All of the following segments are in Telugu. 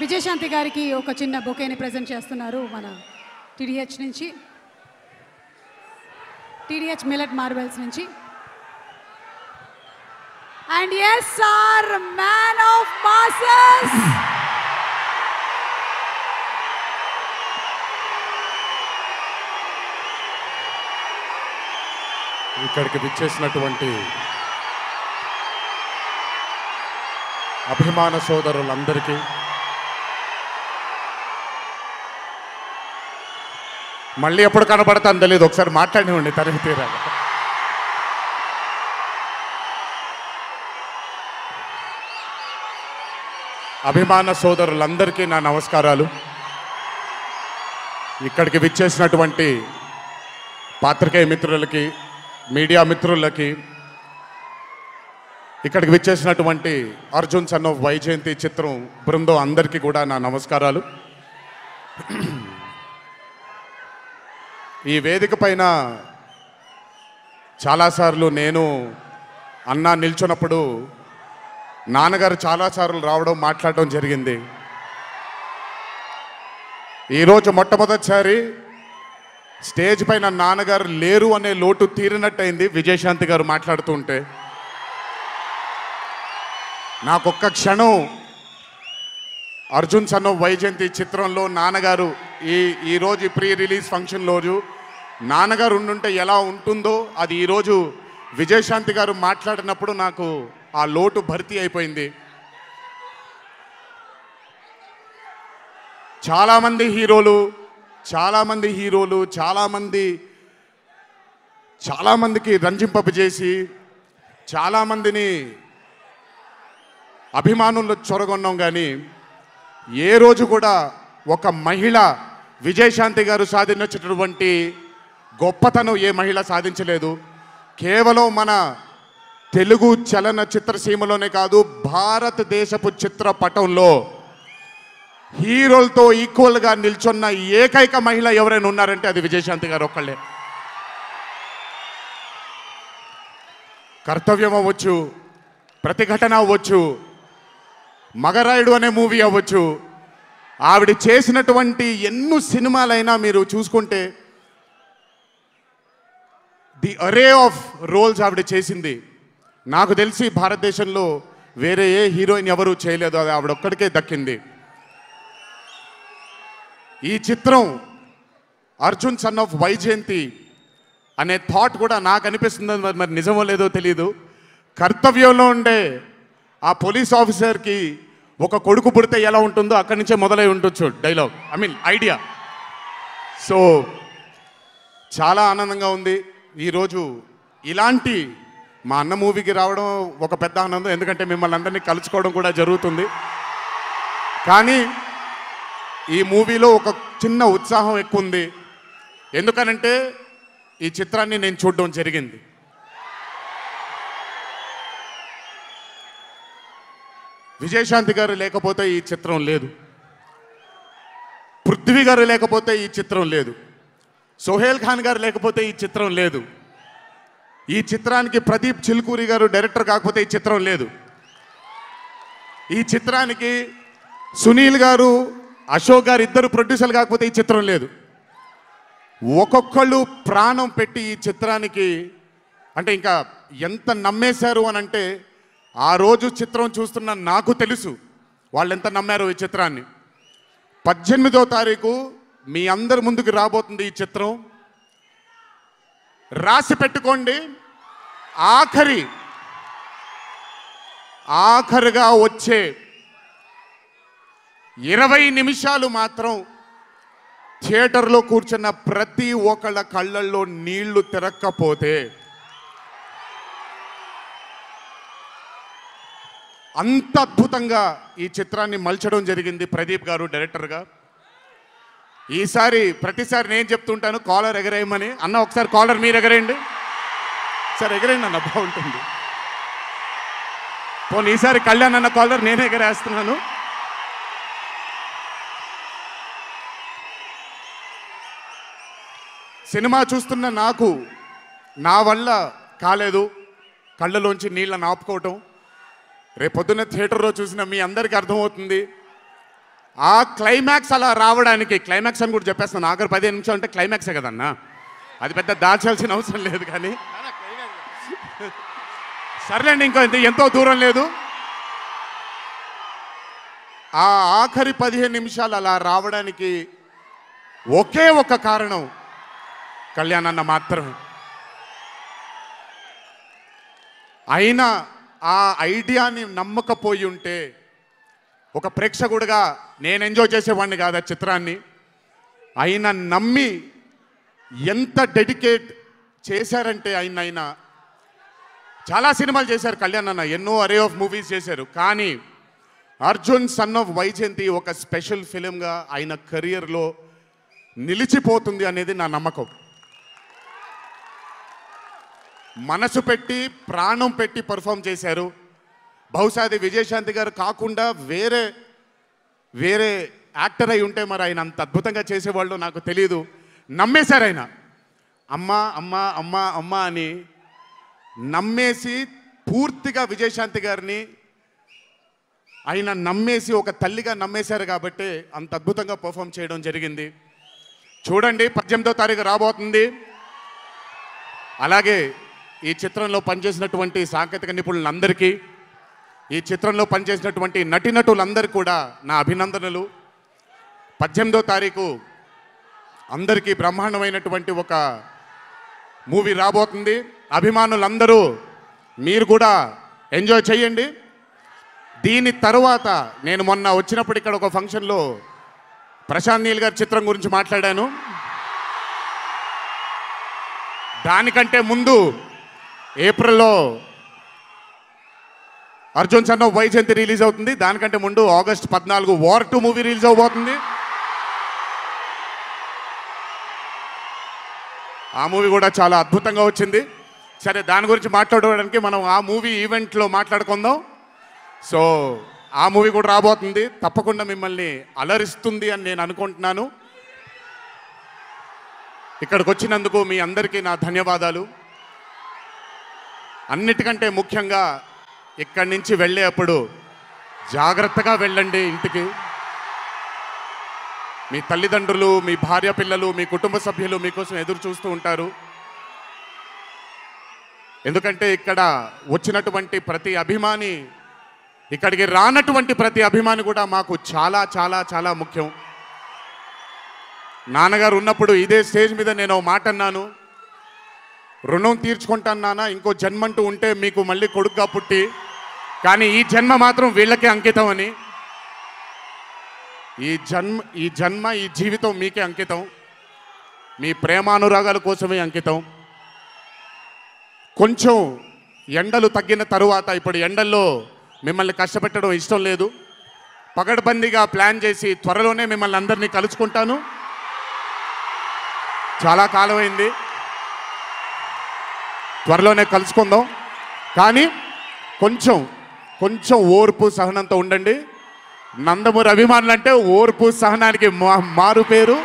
విజయశాంతి గారికి ఒక చిన్న బొకేని ప్రెజెంట్ చేస్తున్నారు మన టీడీహెచ్ నుంచి, టీడీహెచ్ మిల్లెట్ మార్బెల్స్ నుంచి. And S R man of masses ఇక్కడికి విచ్చేసినటువంటి అభిమాన సోదరులందరికీ, మళ్ళీ ఎప్పుడు కనబడతాను తెలియదు, ఒకసారి మాట్లాడివ్వండి తనివి తీరాలి. అభిమాన సోదరులందరికీ నా నమస్కారాలు. ఇక్కడికి విచ్చేసినటువంటి పాత్రికేయ మిత్రులకి, మీడియా మిత్రులకి, ఇక్కడికి విచ్చేసినటువంటి అర్జున్ సన్ ఆఫ్ వైజయంతి చిత్రం బృందం అందరికీ కూడా నా నమస్కారాలు. ఈ వేదిక పైన చాలాసార్లు నేను అన్నా నిల్చున్నప్పుడు నాన్నగారు చాలాసార్లు రావడం, మాట్లాడడం జరిగింది. ఈరోజు మొట్టమొదటిసారి స్టేజ్ పైన నాన్నగారు లేరు అనే లోటు తీరినట్టయింది విజయశాంతి గారు మాట్లాడుతుంటే. నాకొక్క క్షణం అర్జున్ సన్ ఆఫ్ వైజయంతి చిత్రంలో నాన్నగారు ఈరోజు ప్రీ రిలీజ్ ఫంక్షన్ రోజు నాన్నగారు ఉండుంటే ఎలా ఉంటుందో అది ఈరోజు విజయశాంతి గారు మాట్లాడినప్పుడు నాకు ఆ లోటు భర్తీ అయిపోయింది. చాలామంది హీరోలు చాలామందికి రంజింపజేసి చాలామందిని అభిమానులు చొరగొన్నాం, కానీ ఏ రోజు కూడా ఒక మహిళ విజయశాంతి గారు సాధించినటువంటి గొప్పతనం ఏ మహిళ సాధించలేదు. కేవలం మన తెలుగు చలన చిత్రసీమలోనే కాదు, భారతదేశపు చిత్రపటంలో హీరోలతో ఈక్వల్గా నిల్చున్న ఏకైక మహిళ ఎవరైనా ఉన్నారంటే అది విజయశాంతి గారు ఒక్కళ్ళే. కర్తవ్యం అవ్వచ్చు, ప్రతిఘటన అవ్వచ్చు, మగరాయుడు అనే మూవీ అవ్వచ్చు, ఆవిడ చేసినటువంటి ఎన్నో సినిమాలైనా మీరు చూసుకుంటే ది అరే ఆఫ్ రోల్స్ ఆవిడ చేసింది. నాకు తెలిసి భారతదేశంలో వేరే ఏ హీరోయిన్ ఎవరు చేయలేదు, అది ఆవిడ ఒక్కడికే దక్కింది. ఈ చిత్రం అర్జున్ సన్ ఆఫ్ వైజయంతి అనే థాట్ కూడా నాకు అనిపిస్తుంది, మరి నిజమో లేదో తెలియదు. కర్తవ్యంలో ఉండే ఆ పోలీస్ ఆఫీసర్కి ఒక కొడుకు పుడితే ఎలా ఉంటుందో అక్కడి నుంచే మొదలై ఉండొచ్చు డైలాగ్, ఐడియా. సో చాలా ఆనందంగా ఉంది ఈరోజు ఇలాంటి మా అన్న మూవీకి రావడం ఒక పెద్ద ఆనందం, ఎందుకంటే మిమ్మల్ని అందరినీ కలుసుకోవడం కూడా జరుగుతుంది. కానీ ఈ మూవీలో ఒక చిన్న ఉత్సాహం ఎక్కువ ఉంది, ఎందుకనంటే ఈ చిత్రాన్ని నేను చూడడం జరిగింది. విజయశాంతి గారు లేకపోతే ఈ చిత్రం లేదు, పృథ్వీ గారు లేకపోతే ఈ చిత్రం లేదు, సోహేల్ ఖాన్ గారు లేకపోతే ఈ చిత్రం లేదు, ఈ చిత్రానికి ప్రదీప్ చిల్కూరి గారు డైరెక్టర్ కాకపోతే ఈ చిత్రం లేదు, ఈ చిత్రానికి సునీల్ గారు, అశోక్ గారు ఇద్దరు ప్రొడ్యూసర్లు కాకపోతే ఈ చిత్రం లేదు. ఒక్కొక్కళ్ళు ప్రాణం పెట్టి ఈ చిత్రానికి, అంటే ఇంకా ఎంత నమ్మేశారు అని అంటే, ఆ రోజు చిత్రం చూస్తున్న నాకు తెలుసు వాళ్ళు ఎంత నమ్మారో ఈ చిత్రాన్ని. 18వ తారీఖు మీ అందరి ముందుకు రాబోతుంది ఈ చిత్రం. రాసి పెట్టుకోండి, ఆఖరిగా వచ్చే 20 నిమిషాలు మాత్రం థియేటర్లో కూర్చున్న ప్రతి ఒక్కళ్ళ కళ్ళల్లో నీళ్లు తిరక్కపోతే, అంత అద్భుతంగా ఈ చిత్రాన్ని మలచడం జరిగింది ప్రదీప్ గారు డైరెక్టర్గా. ప్రతిసారి నేను చెప్తుంటాను కాలర్ ఎగరేయమని. అన్న ఒకసారి కాలర్ మీరు ఎగరేయండి సార్, ఎగరేయండి అన్న, బాగుంటుంది. పోనీ ఈసారి కళ్యాణ్ అన్న కాలర్ నేనే ఎగరేస్తున్నాను. సినిమా చూస్తున్న నాకు నా వల్ల కాలేదు కళ్ళలోంచి నీళ్ళని ఆపుకోవటం. రేపొద్దున థియేటర్లో చూసిన మీ అందరికీ అర్థమవుతుంది ఆ క్లైమాక్స్ అలా రావడానికి, క్లైమాక్స్ అని కూడా చెప్పేస్తాను, ఆఖరి 15 నిమిషాలు అంటే క్లైమాక్సే కదన్నా, అది పెద్ద దాచాల్సిన అవసరం లేదు. కానీ సర్లేండి, ఇంకో ఎంతో దూరం లేదు. ఆ ఆఖరి 15 నిమిషాలు అలా రావడానికి ఒకే ఒక కారణం కళ్యాణ్ అన్న మాత్రమే. అయినా ఆ ఐడియాని నమ్మకపోయి ఉంటే ఒక ప్రేక్షకుడిగా నేను ఎంజాయ్ చేసేవాడిని కాదు ఆ చిత్రాన్ని. అయినా నమ్మి ఎంత డెడికేట్ చేశారంటే ఆయన చాలా సినిమాలు చేశారు కళ్యాణ్ అన్న, ఎన్నో అరే ఆఫ్ మూవీస్ చేశారు. కానీ అర్జున్ సన్ ఆఫ్ వైజయంతి ఒక స్పెషల్ ఫిలింగా ఆయన కెరియర్లో నిలిచిపోతుంది అనేది నా నమ్మకం. మనసు పెట్టి ప్రాణం పెట్టి పర్ఫామ్ చేశారు. బహుశా అది విజయశాంతి గారు కాకుండా వేరే యాక్టర్ అయి ఉంటే మరి ఆయన అంత అద్భుతంగా చేసేవాళ్ళు నాకు తెలియదు. నమ్మేశారు ఆయన, అమ్మా అమ్మా అమ్మా అమ్మా అని నమ్మేసి పూర్తిగా విజయశాంతి గారిని ఆయన నమ్మేసి ఒక తల్లిగా నమ్మేశారు కాబట్టి అంత అద్భుతంగా పర్ఫామ్ చేయడం జరిగింది. చూడండి, 18వ తారీఖు రాబోతుంది. అలాగే ఈ చిత్రంలో పనిచేసినటువంటి సాంకేతిక నిపుణులందరికీ, ఈ చిత్రంలో పనిచేసినటువంటి నటీనటులందరికీ కూడా నా అభినందనలు. 18వ తారీఖు అందరికీ బ్రహ్మాండమైనటువంటి ఒక మూవీ రాబోతుంది. అభిమానులందరూ మీరు కూడా ఎంజాయ్ చేయండి. దీని తర్వాత నేను మొన్న వచ్చినప్పుడు ఇక్కడ ఒక ఫంక్షన్లో ప్రశాంత్ నీల్ గారి చిత్రం గురించి మాట్లాడాను. దానికంటే ముందు ఏప్రిల్లో Arjun son of Vyjayanthi release అవుతుంది. దానికంటే ముందు ఆగస్ట్ 14 వార్ 2 మూవీ రిలీజ్ అవబోతుంది. ఆ మూవీ కూడా చాలా అద్భుతంగా వచ్చింది. సరే, దాని గురించి మాట్లాడడానికి మనం ఆ మూవీ ఈవెంట్లో మాట్లాడుకుందాం. సో ఆ మూవీ కూడా రాబోతుంది, తప్పకుండా మిమ్మల్ని అలరిస్తుంది అని నేను అనుకుంటున్నాను. ఇక్కడికి వచ్చినందుకు మీ అందరికీ నా ధన్యవాదాలు. అన్నిటికంటే ముఖ్యంగా ఇక్కడి నుంచి వెళ్ళేటప్పుడు జాగ్రత్తగా వెళ్ళండి ఇంటికి. మీ తల్లిదండ్రులు, మీ భార్య పిల్లలు, మీ కుటుంబ సభ్యులు మీకోసం ఎదురు చూస్తూ ఉంటారు. ఎందుకంటే ఇక్కడ వచ్చినటువంటి ప్రతి అభిమాని, ఇక్కడికి రానటువంటి ప్రతి అభిమాని కూడా మాకు చాలా చాలా చాలా ముఖ్యం. నాన్నగారు ఉన్నప్పుడు ఇదే స్టేజ్ మీద నేను మాట అన్నాను, రుణం తీర్చుకుంటాను నాన్న, ఇంకో జన్మంటూ ఉంటే మీకు మళ్ళీ కొడుకుగా పుట్టి, కానీ ఈ జన్మ మాత్రం వీళ్ళకే అంకితం అని. ఈ జన్మ ఈ జీవితం మీకే అంకితం, మీ ప్రేమానురాగాల కోసమే అంకితం. కొంచెం ఎండలు తగ్గిన తరువాత, ఇప్పుడు ఎండల్లో మిమ్మల్ని కష్టపెట్టడం ఇష్టం లేదు, పగడ్బందీగా ప్లాన్ చేసి త్వరలోనే మిమ్మల్ని అందరినీ కలుసుకుంటాను. చాలా కాలమైంది, త్వరలోనే కలుసుకుందాం. కానీ కొంచెం ఓర్పు సహనంతో ఉండండి. నందమూరి అభిమానులు అంటే ఓర్పు సహనానికి మారు పేరు.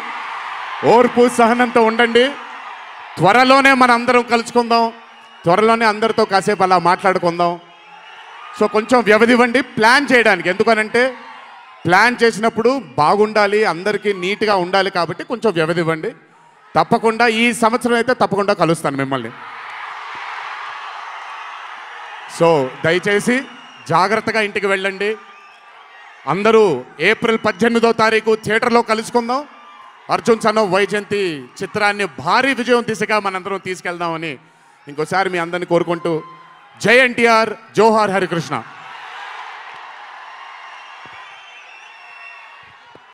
ఓర్పు సహనంతో ఉండండి. త్వరలోనే మనం అందరం కలుసుకుందాం, త్వరలోనే అందరితో కాసేపు అలా మాట్లాడుకుందాం. సో కొంచెం వ్యవధి ఇవ్వండి ప్లాన్ చేయడానికి. ఎందుకనంటే ప్లాన్ చేసినప్పుడు బాగుండాలి, అందరికీ నీట్గా ఉండాలి, కాబట్టి కొంచెం వ్యవధి ఇవ్వండి. తప్పకుండా ఈ సంవత్సరం అయితే తప్పకుండా కలుస్తాను మిమ్మల్ని. సో దయచేసి జాగ్రత్తగా ఇంటికి వెళ్ళండి. అందరూ ఏప్రిల్ 18వ తారీఖు థియేటర్లో కలుసుకుందాం. అర్జున్ సన్ ఆఫ్ వైజయంతి చిత్రాన్ని భారీ విజయం దిశగా మనందరం తీసుకెళ్దామని ఇంకోసారి మీ అందరిని కోరుకుంటూ, జై ఎన్టీఆర్, జోహార్ హరికృష్ణ.